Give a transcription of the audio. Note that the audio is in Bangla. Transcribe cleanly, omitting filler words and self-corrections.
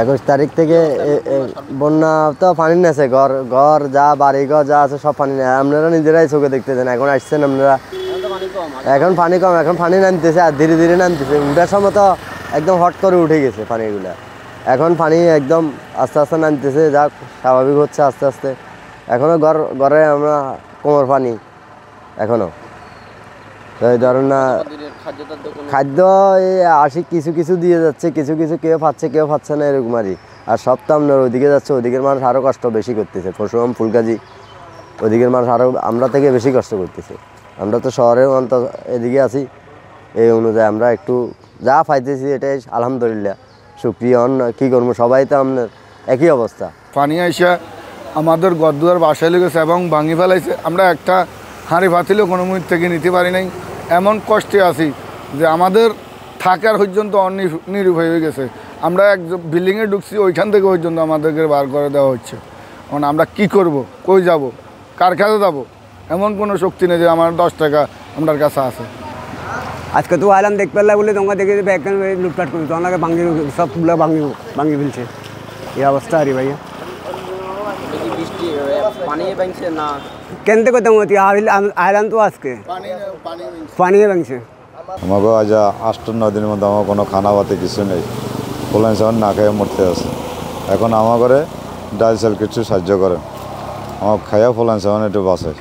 21 তারিখ থেকে বন্যা তো পানি নেছে, ঘর ঘর যা বাড়ি ঘর যা আছে সব পানি নেয়। আপনারা নিজেরাই চোখে দেখতেছেন, এখন আসছেন আপনারা, এখন পানি কম, এখন পানি নামতেছে আর ধীরে ধীরে নামতেছে। উঠার সময় তো একদম হট করে উঠে গেছে পানিগুলা, এখন পানি একদম আস্তে আস্তে নামতেছে, যা স্বাভাবিক হচ্ছে আস্তে আস্তে। এখনও ঘরে আমরা কোমর পানি এখনও। তো এই ধরুন না, খাদ্য এই আশি কিছু কিছু দিয়ে যাচ্ছে, কিছু কিছু কেউ পাচ্ছে কেউ পাচ্ছে না, এরকম আর সব তো আপনার ওইদিকে যাচ্ছে, ওইদিকের মানুষ আরও কষ্ট বেশি করতেছে। পরশুরাম, ফুলগাজী, ওইদিকের মানুষ আরও আমরা থেকে বেশি কষ্ট করতেছে। আমরা তো শহরের অন্তত এদিকে আছি, এই অনুযায়ী আমরা একটু যা পাইতেছি এটাই আলহামদুলিল্লাহ শুক্রিয়া। অন্য কী করবো, সবাই তো আপনার একই অবস্থা। পানি আইসা আমাদের গদ্দুয়ার বাসায় লেগেছে এবং ভাঙি ফেলাইছে। আমরা একটা হাঁড়ি ভাতিলেও কোনো মুহূর্ত থেকে নিতে পারি নাই, এমন কষ্টে আছি যে আমাদের থাকার পর্যন্ত নিরুপায় হয়ে গেছে। আমরা এক বিল্ডিংয়ে ঢুকছি, ওইখান থেকে পর্যন্ত আমাদেরকে বার করে দেওয়া হচ্ছে। এখন আমরা কি করব, কই যাব, কার কাছে যাবো, এমন কোনো শক্তি নেই যে আমার 10 টাকা আমার কাছে আছে। আজকে তো আইলাম দেখ পেলা বলে তোমরা দেখে ব্যাগ লুটপাট করি, তোমার ভাঙি সবগুলো ভাঙি ফেলছে, এই অবস্থা আরে ভাইয়া। কেন থেকে তোমার আইলাম তো আজকে পানি ভাঙছে। আমাকে আজ 8-9 দিনের মধ্যে আমার কোনো খানা বাতে কিছু নেই, পোলাইন সামান না খেয়ে মরতে আছে। এখন আমার ঘরে ডাল চাল কিছু সাহায্য করেন, আমার খাইয়া পোলাইন সামান একটু বাঁচে।